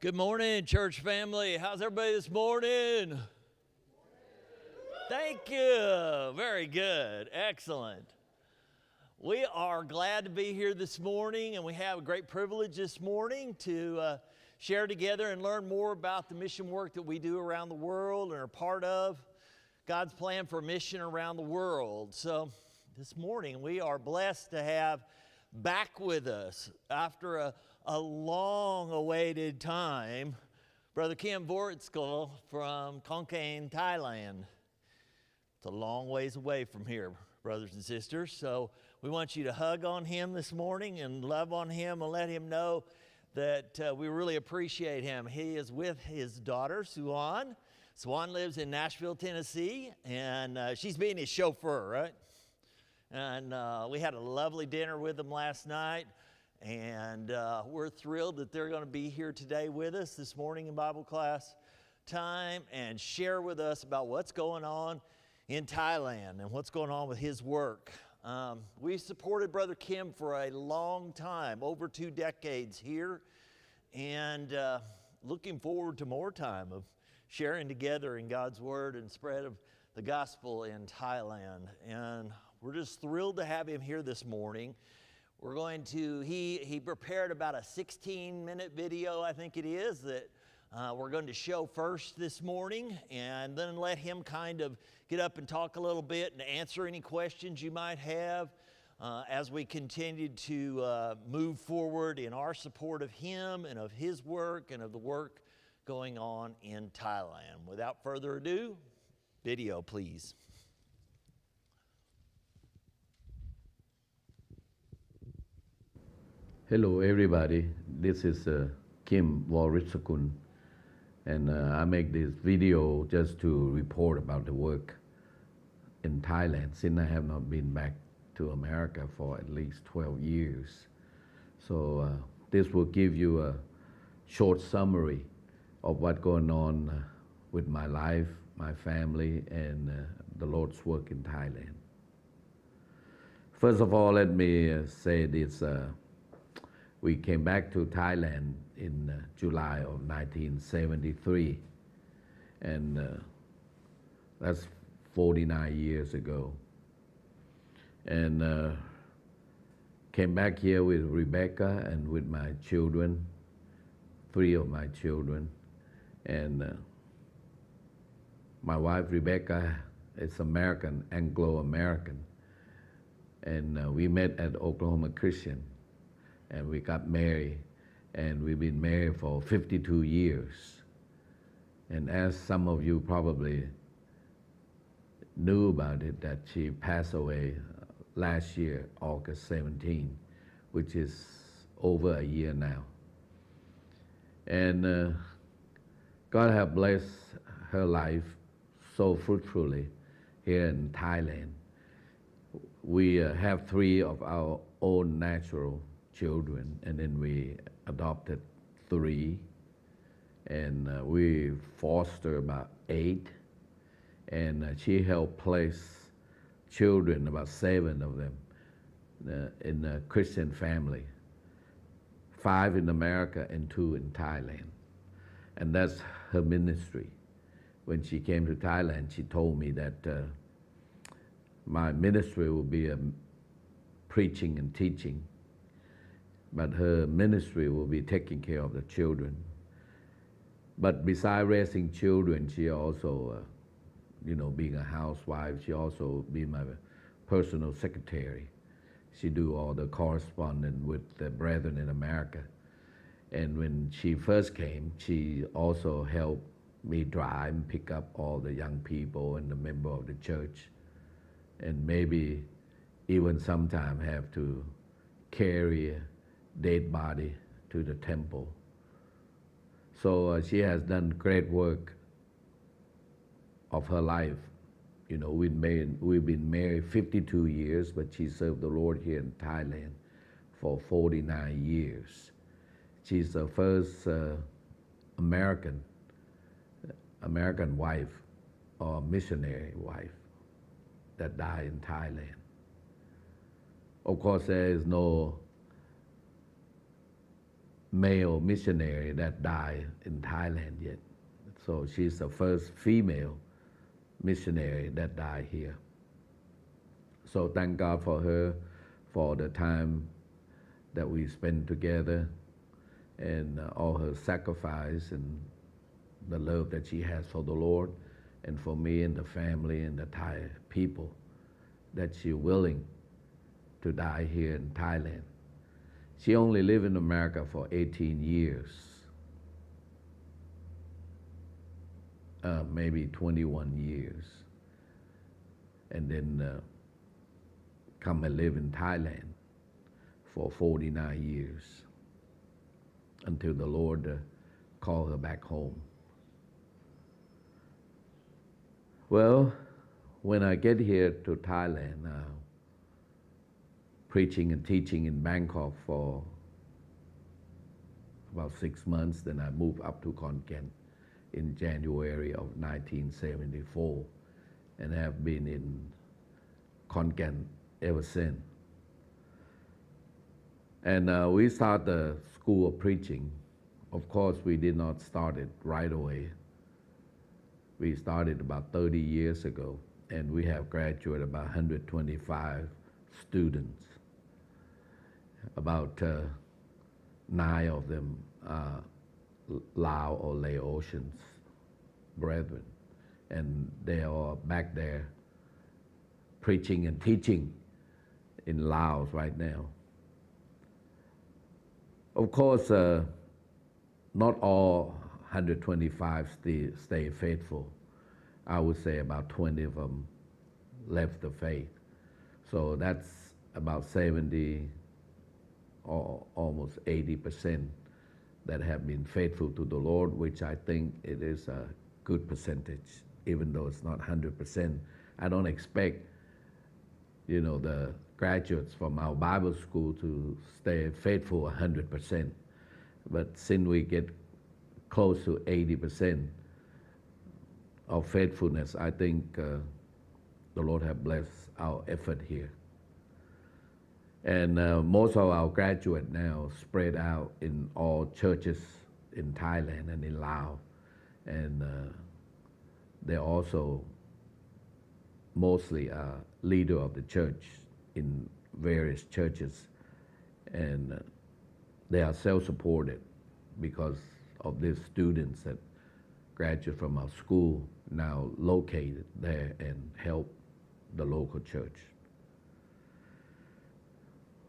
Good morning, church family. How's everybody this morning? Thank you. Very good. Excellent. We are glad to be here this morning, and we have a great privilege this morning to share together and learn more about the mission work that we do around the world and are part of God's plan for mission around the world. So this morning we are blessed to have back with us after a long-awaited time, Brother Kim Vortskal from Khon Kaen, Thailand. It's a long ways away from here, brothers and sisters. So we want you to hug on him this morning and love on him and let him know that we really appreciate him. He is with his daughter, Swan. Swan lives in Nashville, Tennessee, and she's being his chauffeur, right? And we had a lovely dinner with them last night. And we're thrilled that they're going to be here today with us this morning in Bible class time and share with us about what's going on in Thailand and what's going on with his work. We've supported Brother Kim for a long time, over 2 decades here, and looking forward to more time of sharing together in God's Word and spread of the gospel in Thailand. And we're just thrilled to have him here this morning. We're going to, he prepared about a 16-minute video, I think it is, that we're going to show first this morning, and then let him kind of get up and talk a little bit and answer any questions you might have as we continue to move forward in our support of him and of his work and of the work going on in Thailand. Without further ado, video, please. Hello everybody, this is Kim Vortskal, and I make this video just to report about the work in Thailand since I have not been back to America for at least 12 years. So this will give you a short summary of what's going on with my life, my family, and the Lord's work in Thailand. First of all, let me say this. We came back to Thailand in July of 1973, and that's 49 years ago. And came back here with Rebecca and with my children, 3 of my children. And my wife Rebecca is American, Anglo-American. And we met at Oklahoma Christian. And we got married, and we've been married for 52 years. And as some of you probably knew about it, that she passed away last year, August 17, which is over a year now. And God has blessed her life so fruitfully here in Thailand. We have 3 of our own natural children, and then we adopted 3, and we fostered about 8, and she helped place children, about 7 of them, in a Christian family, 5 in America and 2 in Thailand. And that's her ministry. When she came to Thailand, she told me that my ministry will be preaching and teaching, but her ministry will be taking care of the children. But besides raising children, she also, being a housewife, she also be my personal secretary. She do all the correspondence with the brethren in America. And when she first came, she also helped me drive and pick up all the young people and the member of the church, and maybe even sometime have to carry a dead body to the temple. So she has done great work of her life. We've been married 52 years, but she served the Lord here in Thailand for 49 years. She's the first American wife or missionary wife that died in Thailand. Of course, there is no male missionary that died in Thailand yet. So she's the first female missionary that died here. So thank God for her, for the time that we spend together, and all her sacrifice and the love that she has for the Lord and for me and the family and the Thai people, that she's willing to die here in Thailand. She only lived in America for 18 years, maybe 21 years, and then come and live in Thailand for 49 years until the Lord called her back home. Well, when I get here to Thailand, preaching and teaching in Bangkok for about 6 months, then I moved up to Khon Kaen in January of 1974 and have been in Khon Kaen ever since. And we started the school of preaching. Of course, we did not start it right away. We started about 30 years ago, and we have graduated about 125 students. About 9 of them are Lao or Laotians brethren, and they are back there preaching and teaching in Laos right now. Of course, not all 125 stay faithful. I would say about 20 of them left the faith. So that's about 70 or almost 80% that have been faithful to the Lord, which I think it is a good percentage, even though it's not 100%. I don't expect, the graduates from our Bible school to stay faithful 100%. But since we get close to 80% of faithfulness, I think the Lord has blessed our effort here. And most of our graduates now spread out in all churches in Thailand and in Laos. And they're also mostly a leader of the church in various churches. And they are self-supported because of these students that graduate from our school now located there and help the local church.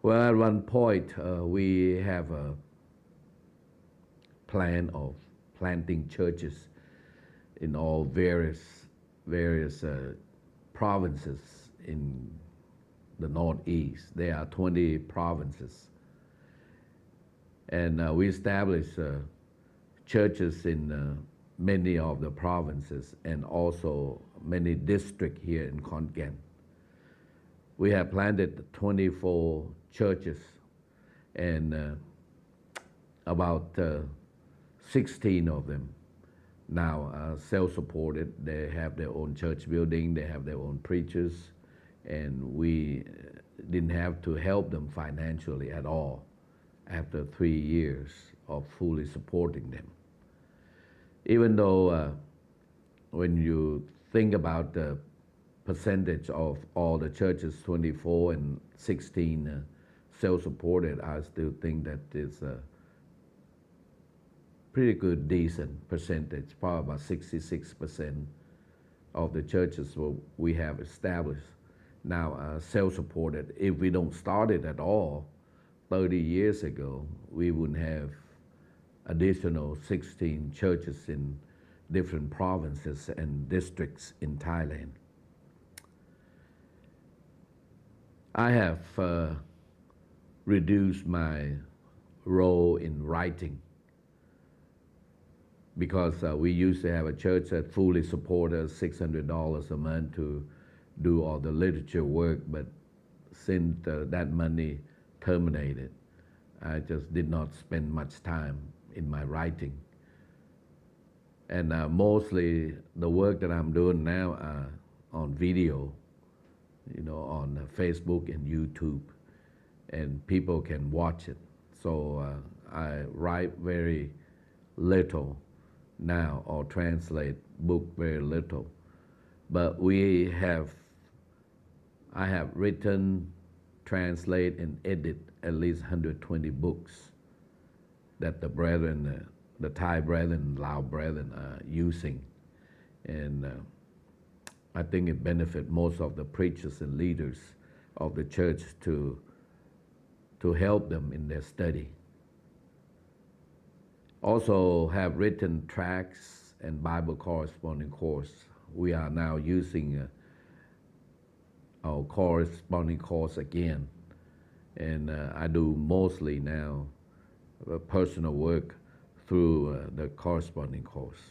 Well, at one point, we have a plan of planting churches in all various provinces in the Northeast. There are 20 provinces. And we established churches in many of the provinces and also many districts here in Khon Kaen. We have planted 24 churches, and about 16 of them now are self-supported. They have their own church building, they have their own preachers, and we didn't have to help them financially at all after 3 years of fully supporting them. Even though when you think about the percentage of all the churches, 24 and 16 self-supported, I still think that is a pretty good, decent percentage, probably about 66% of the churches we have established now are self-supported. If we don't start it at all 30 years ago, we wouldn't have additional 16 churches in different provinces and districts in Thailand. I have reduced my role in writing because we used to have a church that fully supported us $600 a month to do all the literature work, but since that money terminated, I just did not spend much time in my writing. And mostly the work that I'm doing now on video, on Facebook and YouTube, and people can watch it. So I write very little now or translate book very little. But I have written, translate, and edit at least 120 books that the brethren, the Thai brethren, Lao brethren are using. And I think it benefits most of the preachers and leaders of the church to help them in their study. Also have written tracts and Bible corresponding course. We are now using our corresponding course again. And I do mostly now personal work through the corresponding course.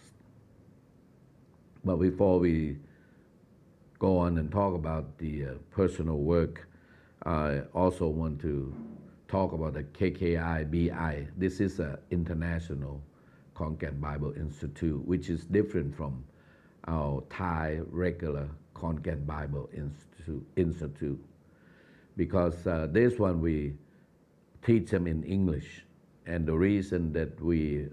But before we go on and talk about the personal work, I also want to talk about the KKIBI. This is an international Concan Bible Institute, which is different from our Thai regular Concan Bible Institute. Because this one we teach them in English. And the reason that we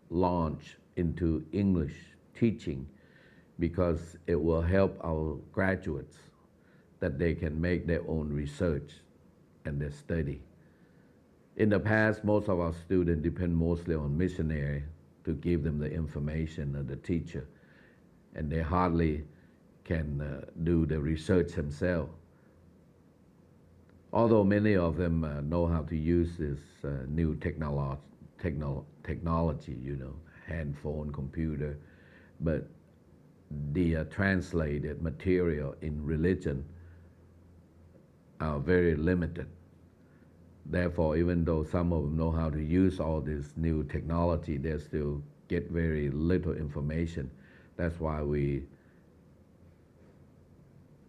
launch into English teaching, because it will help our graduates that they can make their own research and their study. In the past, most of our students depend mostly on missionary to give them the information of the teacher, and they hardly can do the research themselves. Although many of them know how to use this new technology, handphone, computer, but the translated material in religion are very limited. Therefore, even though some of them know how to use all this new technology, they still get very little information. That's why we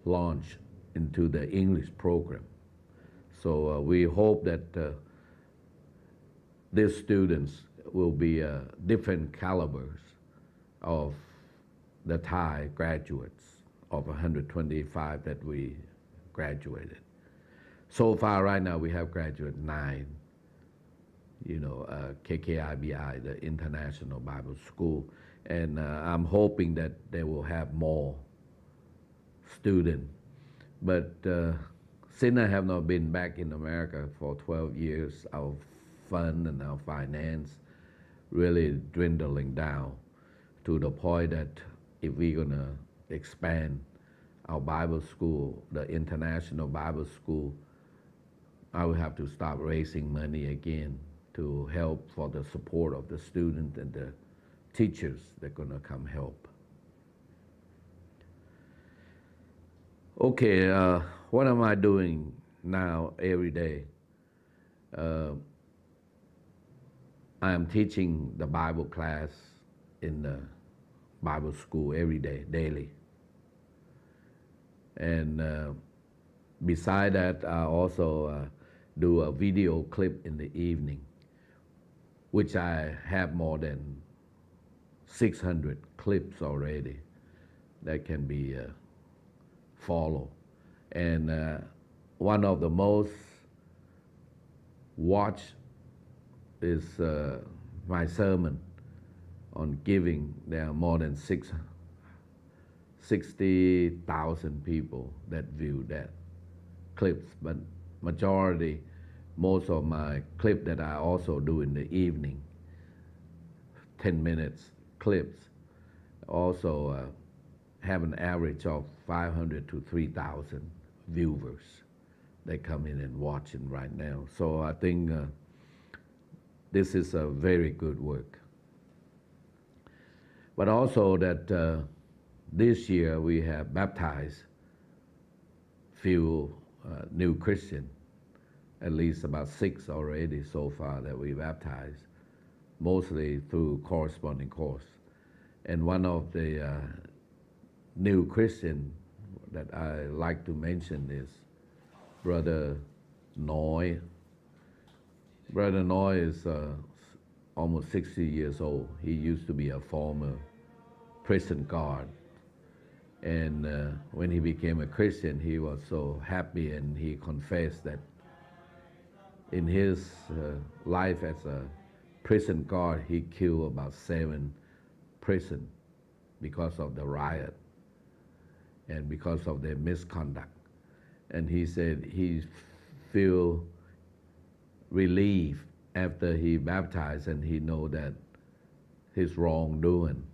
launch into the English program. So we hope that these students will be different calibers of the Thai graduates of 125 that we graduated. So far, right now, we have graduated 9, KKIBI, the International Bible School. And I'm hoping that they will have more students. But since I have not been back in America for 12 years, our fund and our finance really dwindling down to the point that if we're going to expand our Bible school, the International Bible School, I will have to start raising money again to help for the support of the students and the teachers that are going to come help. Okay, what am I doing now every day? I am teaching the Bible class in the Bible school every day, daily. And beside that, I also do a video clip in the evening, which I have more than 600 clips already that can be followed. And one of the most watched is my sermon on giving. There are more than 60,000 people that view that clips, but majority, most of my clip that I also do in the evening, 10 minutes clips, also have an average of 500 to 3,000 viewers that come in and watching right now. So I think this is a very good work. But also that this year we have baptized few new Christians, at least about 6 already so far that we baptized, mostly through corresponding course. And one of the new Christian that I like to mention is Brother Noy. Brother Noy is almost 60 years old. He used to be a former prison guard. And when he became a Christian, he was so happy, and he confessed that in his life as a prison guard, he killed about 7 prisoners because of the riot and because of their misconduct. And he said he feel relief after he baptized and he know that his wrongdoing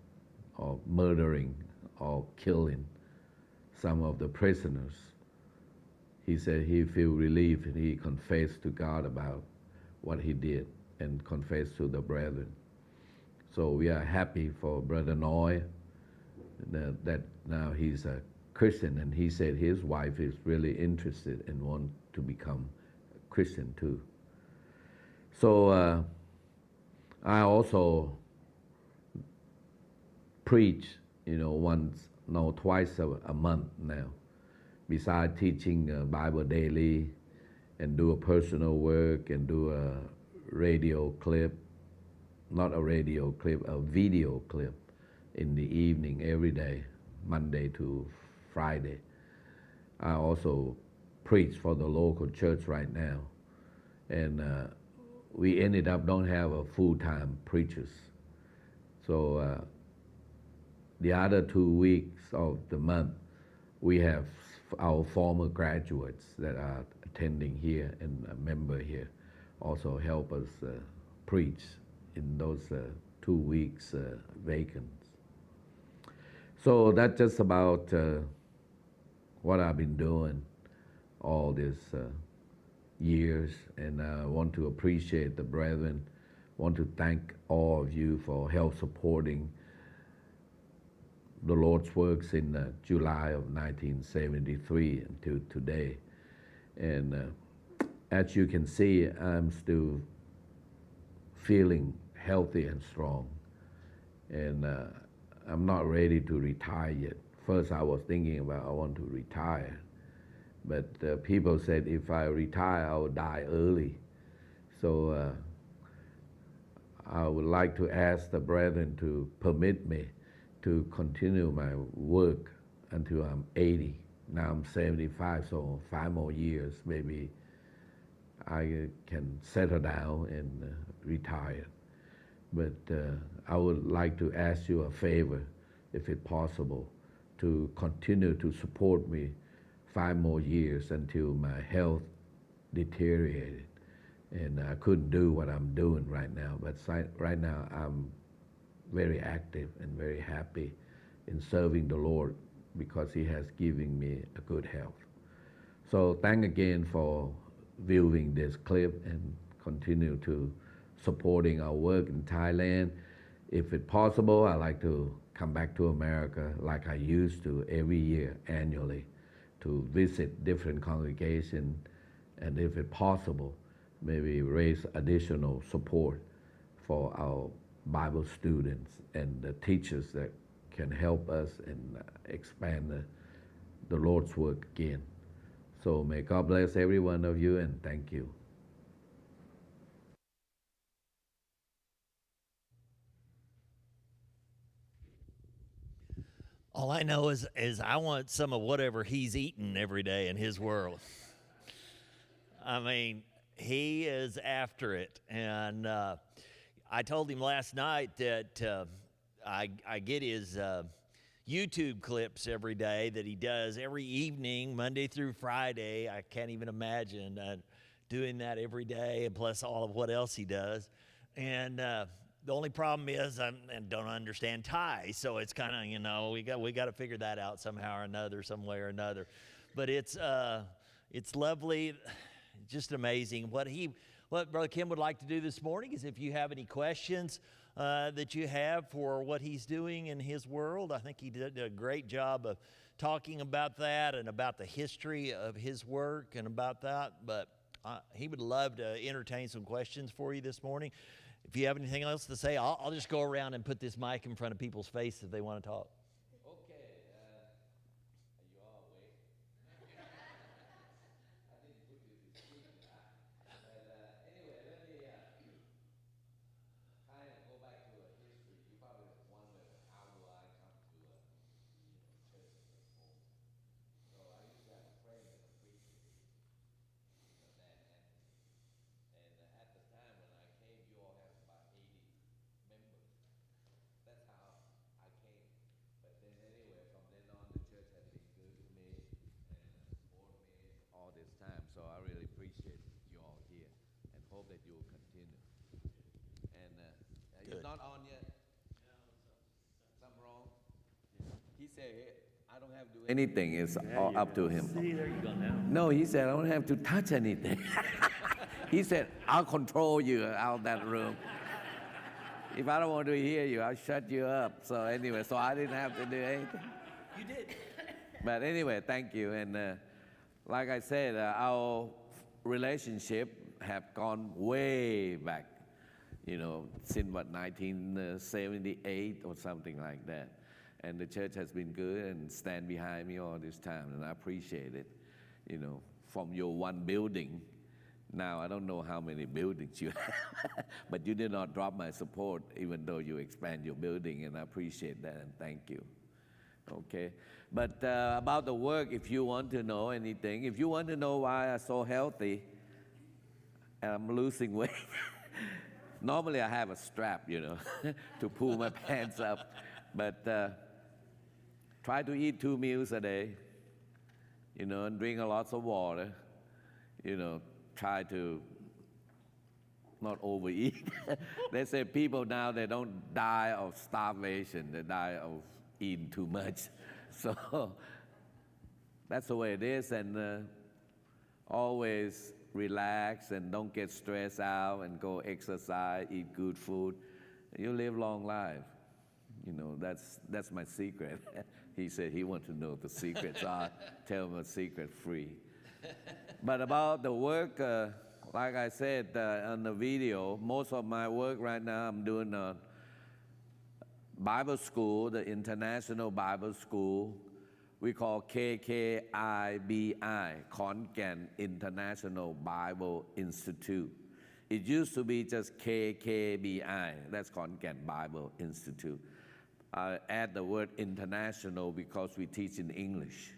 or murdering or killing some of the prisoners, he said he feel relief and he confessed to God about what he did and confessed to the brethren. So we are happy for Brother Noy that now he's a Christian, and he said his wife is really interested and want to become a Christian too. So I also preach, once, no, twice a month now. Besides teaching Bible daily and do a personal work and do a radio clip, not a radio clip, a video clip in the evening every day, Monday to Friday. I also preach for the local church right now. And we ended up don't have a full-time preachers. So the other 2 weeks of the month, we have our former graduates that are attending here and a member here also help us preach in those 2 weeks vacant. So that's just about what I've been doing all these years, and I want to appreciate the brethren, want to thank all of you for help supporting the Lord's works in July of 1973 until today. And as you can see, I'm still feeling healthy and strong. And I'm not ready to retire yet. First, I was thinking about I want to retire. But people said if I retire, I will die early. So I would like to ask the brethren to permit me to continue my work until I'm 80. Now I'm 75, so 5 more years, maybe I can settle down and retire. But I would like to ask you a favor, if it's possible, to continue to support me 5 more years until my health deteriorated. And I couldn't do what I'm doing right now, but right now I'm very active and very happy in serving the Lord because He has given me a good health. So thank again for viewing this clip and continue to supporting our work in Thailand. If it's possible, I'd like to come back to America like I used to every year annually to visit different congregations, and if it's possible, maybe raise additional support for our Bible students and the teachers that can help us and expand the Lord's work again. So may God bless every one of you, and thank you. All I know is I want some of whatever he's eating every day in his world. I mean, he is after it. And I told him last night that I get his YouTube clips every day that he does every evening, Monday through Friday. I can't even imagine doing that every day, and plus all of what else he does. And the only problem is I don't understand Thai, so it's kind of, we got to figure that out somehow or another, some way or another. But it's lovely, just amazing. What Brother Kim would like to do this morning is if you have any questions that you have for what he's doing in his world. I think he did a great job of talking about that and about the history of his work and about that. But he would love to entertain some questions for you this morning. If you have anything else to say, I'll just go around and put this mic in front of people's faces if they want to talk. Okay, are you all awake? I didn't put you to sleep, but anyway, let me kind of go back to history. You probably wonder how do I come to church at Lakehoma. So I used to have a friend that a preacher, Dan Anthony, appreciate you all here and hope that you will continue. And you're Good. not on yet? Something wrong? He said, hey, I don't have to do anything. It's all up to him. See, there you go now. No, he said, I don't have to touch anything. He said, I'll control you out of that room. If I don't want to hear you, I'll shut you up. So anyway, so I didn't have to do anything. You did. But anyway, thank you. And like I said, our relationship have gone way back, since 1978 or something like that. And the church has been good and stand behind me all this time, and I appreciate it. From your one building, now I don't know how many buildings you have, but you did not drop my support even though you expand your building, and I appreciate that, and thank you. Okay, but about the work, if you want to know anything, if you want to know why I'm so healthy and I'm losing weight, normally I have a strap, to pull my pants up, but try to eat 2 meals a day, and drink a lot of water, try to not overeat. They say people now, they don't die of starvation, they die of eating too much. So that's the way it is, and always relax and don't get stressed out and go exercise, eat good food. You live long life. That's my secret. He said he wants to know the secret, so I tell him a secret free. But about the work, like I said on the video, most of my work right now, I'm doing a Bible school, the International Bible School. We call KKIBI, Khon Kaen International Bible Institute. It used to be just KKBI, that's Khon Kaen Bible Institute. I add the word international because we teach in English.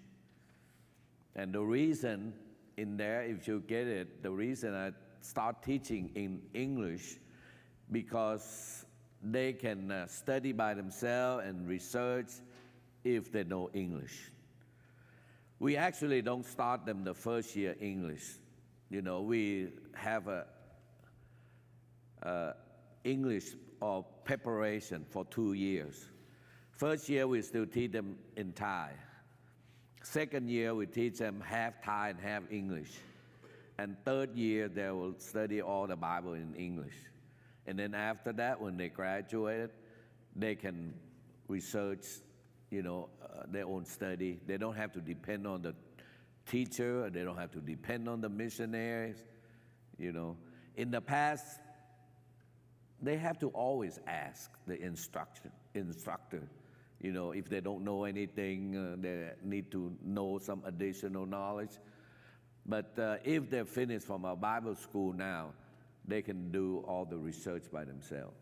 And the reason in there, if you get it, the reason I start teaching in English, because they can study by themselves and research if they know English. We actually don't start them the first year English. We have a English or preparation for 2 years. First year, we still teach them in Thai. Second year, we teach them half Thai and half English. And third year, they will study all the Bible in English. And then after that, when they graduate, they can research, their own study. They don't have to depend on the teacher. They don't have to depend on the missionaries. In the past, they have to always ask the instructor. If they don't know anything, they need to know some additional knowledge. But if they're finished from our Bible school now, they can do all the research by themselves.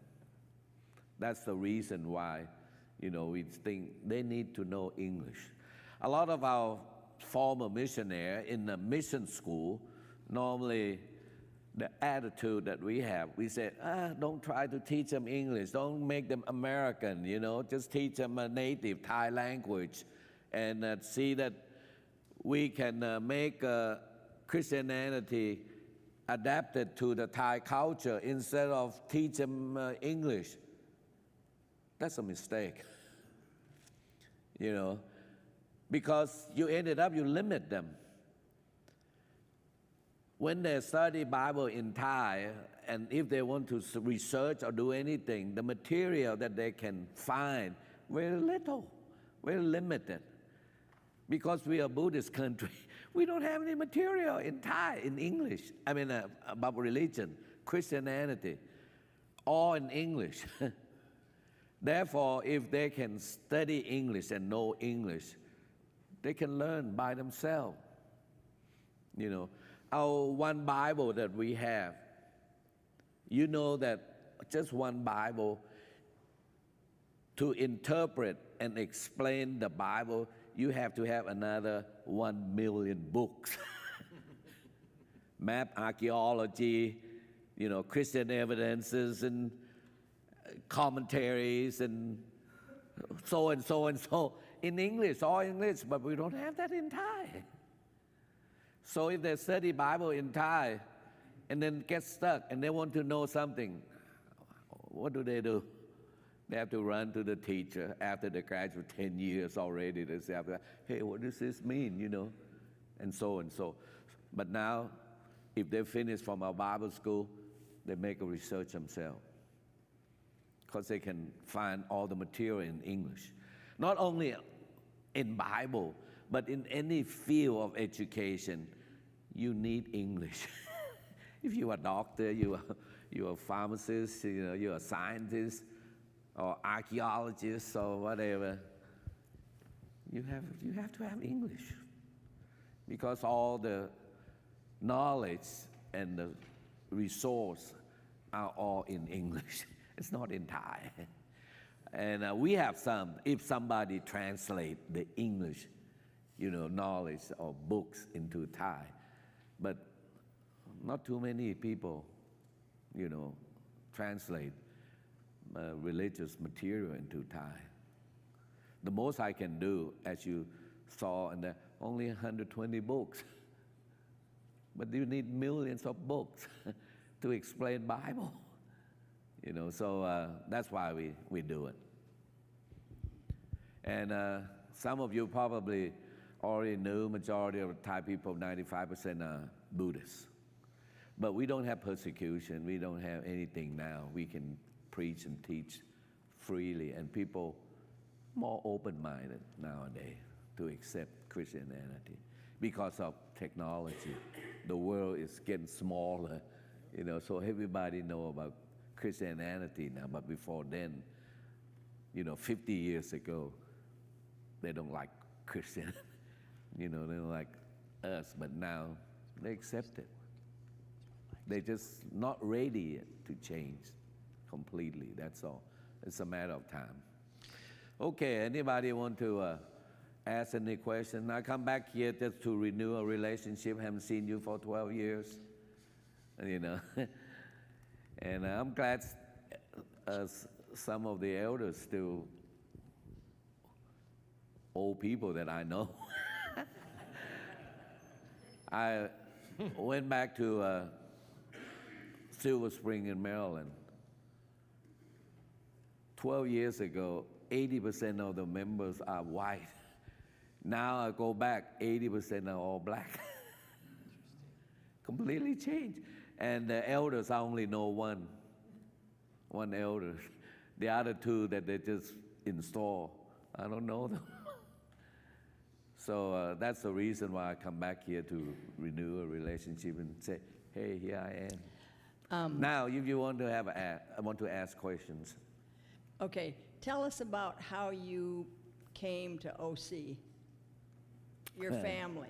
That's the reason why, we think they need to know English. A lot of our former missionaries in the mission school, normally the attitude that we have, we said, don't try to teach them English, don't make them American, just teach them a native Thai language, and see that we can make Christianity adapted to the Thai culture instead of teach them English. That's a mistake, because you limit them. When they study Bible in Thai, and if they want to research or do anything, the material that they can find, very little, very limited. Because we are a Buddhist country, we don't have any material in Thai, in English. About religion, Christianity, all in English. Therefore, if they can study English and know English, they can learn by themselves. Our one Bible that we have, that just one Bible, to interpret and explain the Bible, you have to have another 1 million books. Map, archaeology, Christian evidences and commentaries and so and so and so in English, all English, but we don't have that in Thai. So if they study Bible in Thai and then get stuck and they want to know something, what do? They have to run to the teacher after they graduate 10 years already. They say, hey, what does this mean, and so and so. But now, if they finish from our Bible school, they make a research themselves because they can find all the material in English. Not only in Bible, but in any field of education, you need English. If you're a doctor, you're a pharmacist, you're a scientist, or archaeologist, or whatever, you have to have English, because all the knowledge and the resource are all in English. It's not in Thai. And we have some, if somebody translate the English, knowledge or books into Thai, but not too many people, translate religious material into Thai. The most I can do, as you saw, and only 120 books. But you need millions of books to explain Bible. So that's why we do it. And some of you probably already knew majority of Thai people, 95% are Buddhists. But we don't have persecution. We don't have anything now. We can preach and teach freely, and people more open-minded nowadays to accept Christianity because of technology. The world is getting smaller, so everybody know about Christianity now. But before then, 50 years ago, they don't like Christian, they don't like us. But now they accept it. They're just not ready yet to change completely. That's all. It's a matter of time. Okay, anybody want to ask any question? I come back here just to renew a relationship. Haven't seen you for 12 years, and I'm glad some of the elders still old people that I know. I went back to Silver Spring in Maryland. 12 years ago, 80% of the members are white. Now I go back, 80% are all black. Completely changed. And the elders, I only know one elder. The other two that they just install, I don't know them. So that's the reason why I come back here to renew a relationship and say, hey, here I am. Now, if you want to I want to ask questions. Okay, tell us about how you came to OC, your family.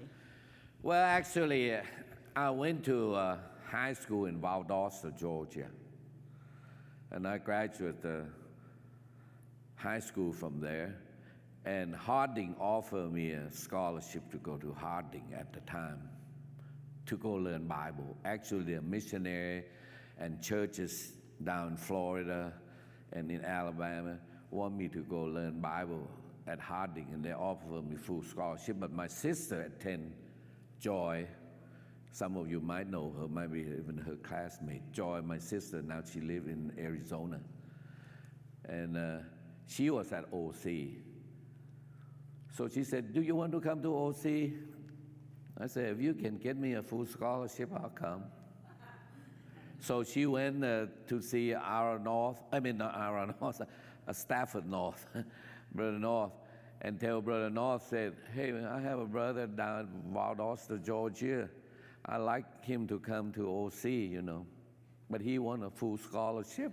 Well, actually, I went to high school in Valdosta, Georgia, and I graduated high school from there. And Harding offered me a scholarship to go to Harding at the time to go learn Bible. Actually, a missionary and churches down in Florida and in Alabama want me to go learn Bible at Harding, and they offered me full scholarship. But my sister attended Joy. Some of you might know her, maybe even her classmate. Joy, my sister, now she lives in Arizona. And she was at OC. So she said, do you want to come to OC? I said, if you can get me a full scholarship, I'll come. So she went to see Stafford North, Brother North, and tell Brother North, said, hey, I have a brother down in Valdosta, Georgia. I'd like him to come to OC, but he won a full scholarship.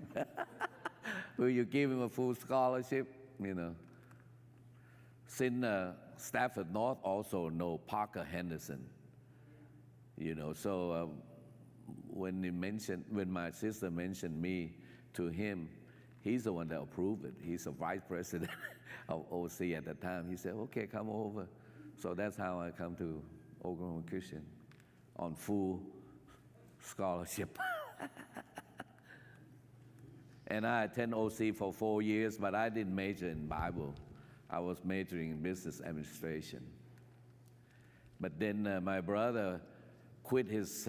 Will you give him a full scholarship? Since Stafford North also know Parker Henderson, so when my sister mentioned me to him, he's the one that approved it. He's a vice president of OC at the time. He said, okay, come over. So that's how I come to Oklahoma Christian on full scholarship. And I attended OC for 4 years, but I didn't major in Bible. I was majoring in business administration. But then my brother quit his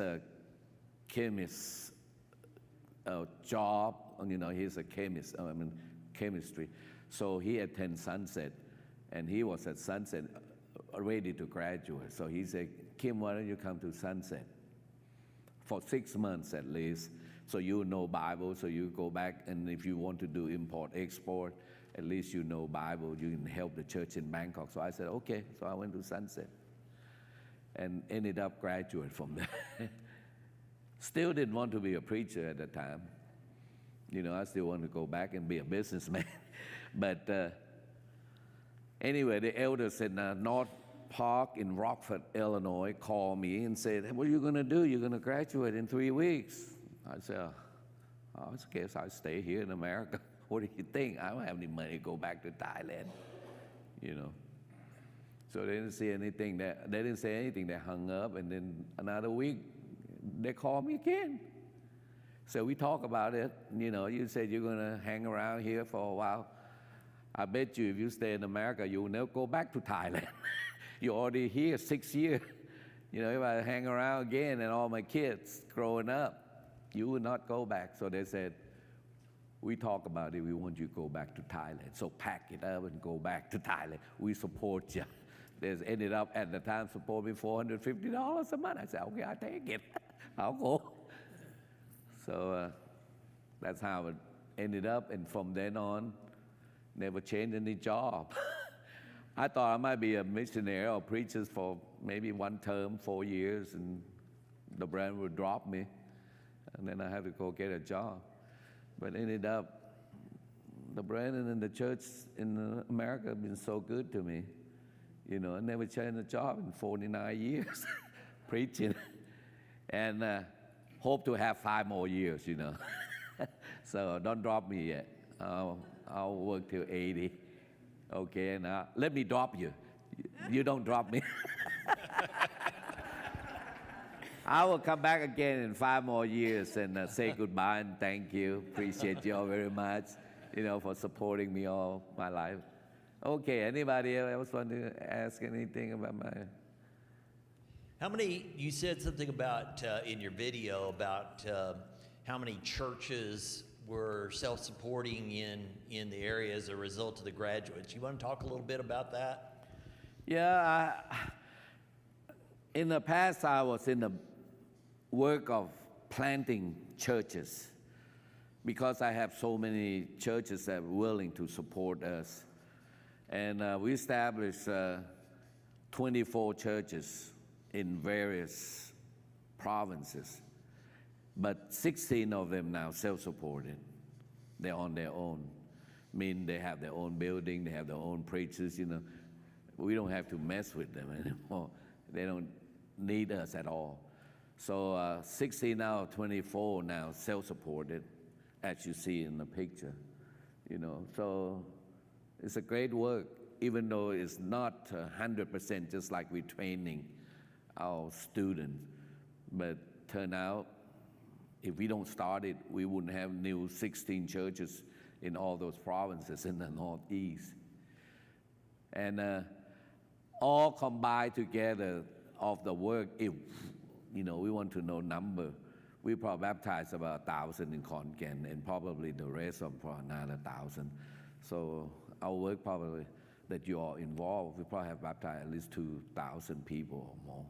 chemist job. He's a chemist, chemistry. So he attended Sunset, and he was at Sunset ready to graduate. So he said, Kim, why don't you come to Sunset for 6 months at least, so you know Bible, so you go back, and if you want to do import-export, at least you know Bible, you can help the church in Bangkok. So I said, okay. So I went to Sunset and ended up graduate from there. Still didn't want to be a preacher at the time. I still want to go back and be a businessman. But anyway, the elders in North Park in Rockford, Illinois, called me and said, what are you going to do? You're going to graduate in 3 weeks. I said, I guess I'll stay here in America. What do you think? I don't have any money to go back to Thailand. So they didn't say anything. They hung up, and then another week, they called me again. So we talk about it. You said you're going to hang around here for a while. I bet you if you stay in America, you will never go back to Thailand. You're already here 6 years. If I hang around again and all my kids growing up, you will not go back. So they said, we talk about it. We want you to go back to Thailand. So pack it up and go back to Thailand. We support you. They ended up at the time support me $450 a month. I said, okay, I'll take it. I'll go. So that's how it ended up. And from then on, never changed any job. I thought I might be a missionary or preacher for maybe 1 term, 4 years, and the brand would drop me. And then I had to go get a job. But ended up, the Brandon and the church in America have been so good to me. I never changed a job in 49 years preaching. And hope to have 5 more years, So don't drop me yet. I'll work till 80. Okay, now let me drop you. You don't drop me. I will come back again in 5 more years and say goodbye and thank you. Appreciate you all very much, for supporting me all my life. Okay, anybody else want to ask anything about my... You said something about, in your video, about how many churches were self-supporting in the area as a result of the graduates. You want to talk a little bit about that? Yeah, in the past I was in the work of planting churches because I have so many churches that are willing to support us. And we established 24 churches in various provinces, but 16 of them now self-supported. They're on their own. They have their own building, they have their own preachers, We don't have to mess with them anymore. They don't need us at all. So 16 out of 24 now self-supported, as you see in the picture, So it's a great work, even though it's not 100% just like we're training our students. But turn out, if we don't start it, we wouldn't have new 16 churches in all those provinces in the Northeast. And all combined together of the work, if we want to know number, we probably baptized about 1,000 in Khon Kaen, and probably the rest of probably another 1,000. So our work probably that you are involved, we probably have baptized at least 2,000 people or more.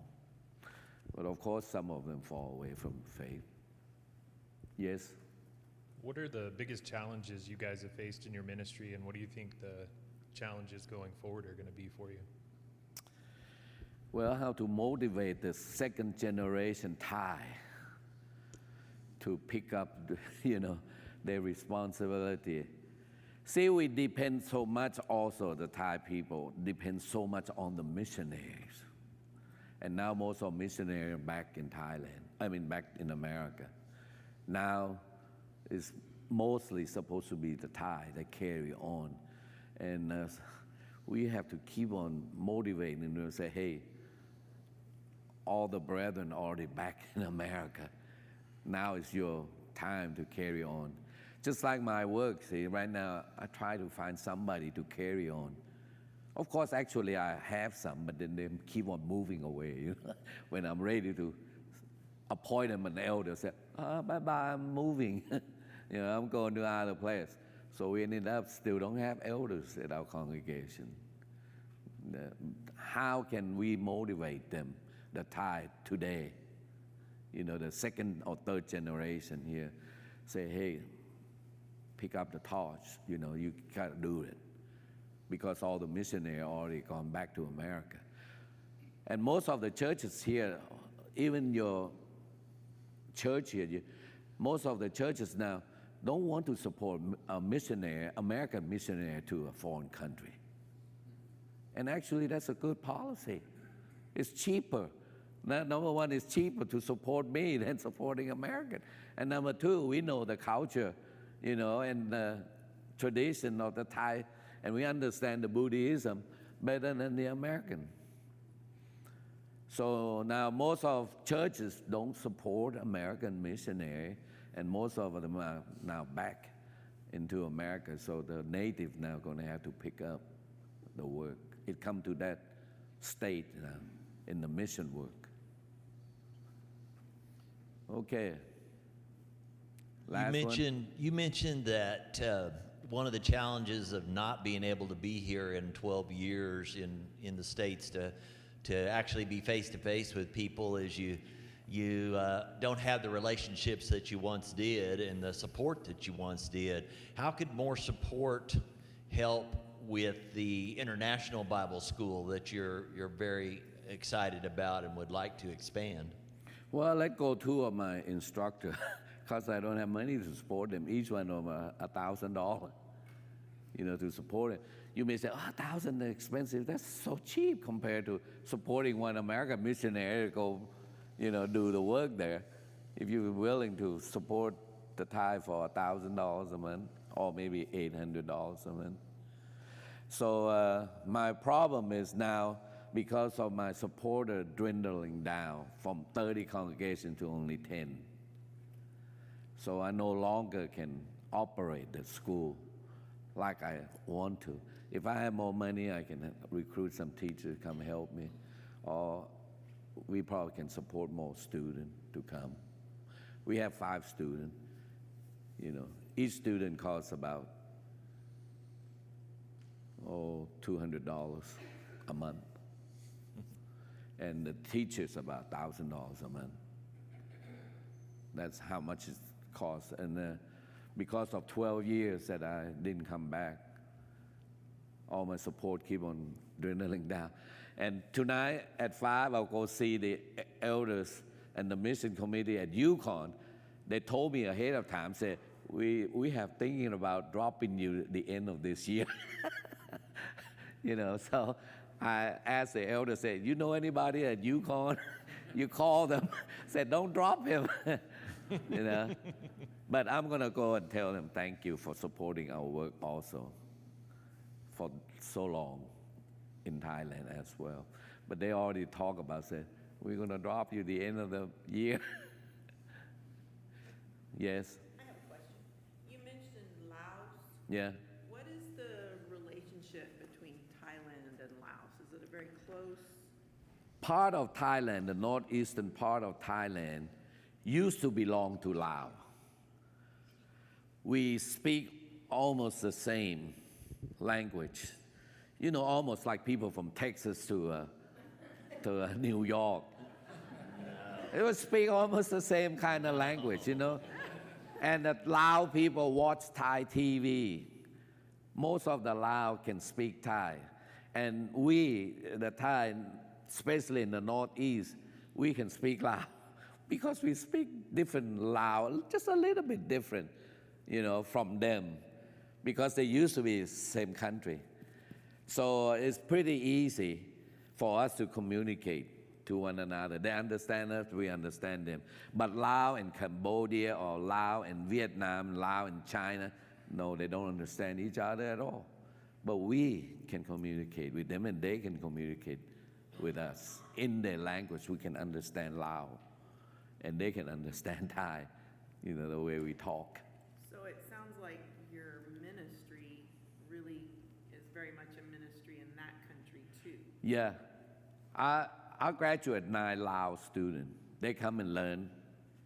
But of course, some of them fall away from faith. Yes? What are the biggest challenges you guys have faced in your ministry, and what do you think the challenges going forward are going to be for you? Well, how to motivate the second generation Thai to pick up, their responsibility. See, we depend so much also, the Thai people, depend so much on the missionaries. And now most of missionaries are back in Thailand, back in America. Now it's mostly supposed to be the Thai that carry on. And we have to keep on motivating and say, hey, all the brethren are already back in America. Now is your time to carry on. Just like my work, see, right now I try to find somebody to carry on Of course, actually, I have some, but then they keep on moving away. You know? When I'm ready to appoint them an elder, say, bye-bye, I'm moving. You know, I'm going to another place. So we ended up still don't have elders at our congregation. How can we motivate them, the tithe today? You know, the second or third generation here, say, hey, pick up the torch. You know, you gotta do it. Because all the missionaries already gone back to America. And most of the churches here, even your church here, most of the churches now don't want to support a missionary, American missionary to a foreign country. And actually, that's a good policy. It's cheaper. Number one, it's cheaper to support me than supporting American. And number two, we know the culture, you know, and the tradition of the Thai, and we understand the Buddhism better than the American. So now most of churches don't support American missionary, and most of them are now back into America. So the native now going to have to pick up the work. It come to that state now in the mission work. Okay. Last You mentioned that one of the challenges of not being able to be here in 12 years in the States to actually be face to face with people is you don't have the relationships that you once did and the support that you once did. How could more support help with the International Bible School that you're very excited about and would like to expand? Well, I let go two of my instructors because I don't have money to support them. Each one of them $1,000, you know, to support it. You may say, oh, $1,000 is expensive. That's so cheap compared to supporting one American missionary to go, you know, do the work there. If you're willing to support the tithe for $1,000 a month, or maybe $800 a month. So my problem is now, because of my supporter dwindling down from 30 congregations to only 10. So I no longer can operate the school like I want to. If I have more money, I can recruit some teachers to come help me, or we probably can support more students to come. We have 5 students, you know. Each student costs about, $200 a month. And the teacher's about $1,000 a month. That's how much it costs. And because of 12 years that I didn't come back, all my support keep on dwindling down. And tonight at 5, I'll go see the elders and the mission committee at Yukon. They told me ahead of time, said, we have thinking about dropping you at the end of this year. You know, so I asked the elder, said, you know anybody at Yukon? You call them, said, don't drop him. You know, but I'm going to go and tell them thank you for supporting our work also for so long in Thailand as well. But they already talk about, said, we're going to drop you the end of the year. Yes? I have a question. You mentioned Laos. Yeah. What is the relationship between Thailand and Laos? Is it a very close? Part of Thailand, the northeastern part of Thailand, used to belong to Laos. We speak almost the same language. You know, almost like people from Texas to New York. They would speak almost the same kind of language, you know. And the Lao people watch Thai TV. Most of the Lao can speak Thai. And we, the Thai, especially in the Northeast, we can speak Lao because we speak different Lao, just a little bit different, you know, from them, because they used to be the same country. So it's pretty easy for us to communicate to one another. They understand us, we understand them. But Lao and Cambodia, or Lao and Vietnam, Lao and China, no, they don't understand each other at all. But we can communicate with them, and they can communicate with us. In their language, we can understand Lao, and they can understand Thai, you know, the way we talk. So it sounds like your ministry really is very much a ministry in that Yeah. I graduate 9 Lao students. They come and learn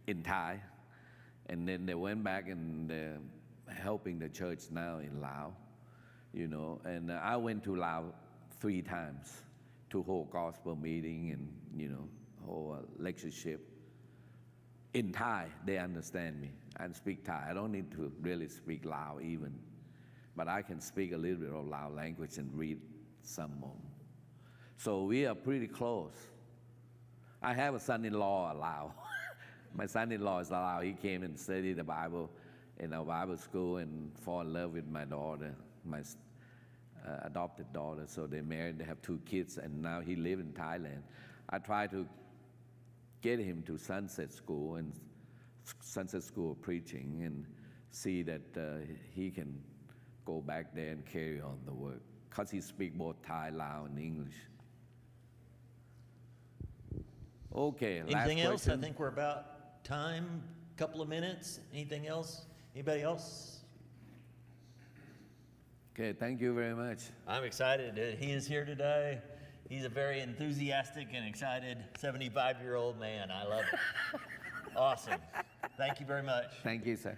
in Thai, and then they went back and helping the church now in Lao, you know. And I went to Lao 3 times to hold gospel meeting and, you know, hold a lectureship. In Thai, they understand me. I speak Thai. I don't need to really speak Lao even, but I can speak a little bit of Lao language and read some more. So we are pretty close. I have a son-in-law, Lao. My son-in-law is Lao. He came and studied the Bible in our Bible school and fall in love with my daughter, my adopted daughter. So they married, they have 2 kids, and now he lives in Thailand. I try to get him to Sunset School and Sunset School of Preaching and see that he can go back there and carry on the work, because he speaks both Thai, Lao, and English. Okay, Anything last else? question. I think we're about time. Couple of minutes. Anything else? Anybody else? Okay, thank you very much. I'm excited that he is here today. He's a very enthusiastic and excited 75-year-old man. I love it. Awesome. Thank you very much. Thank you, sir.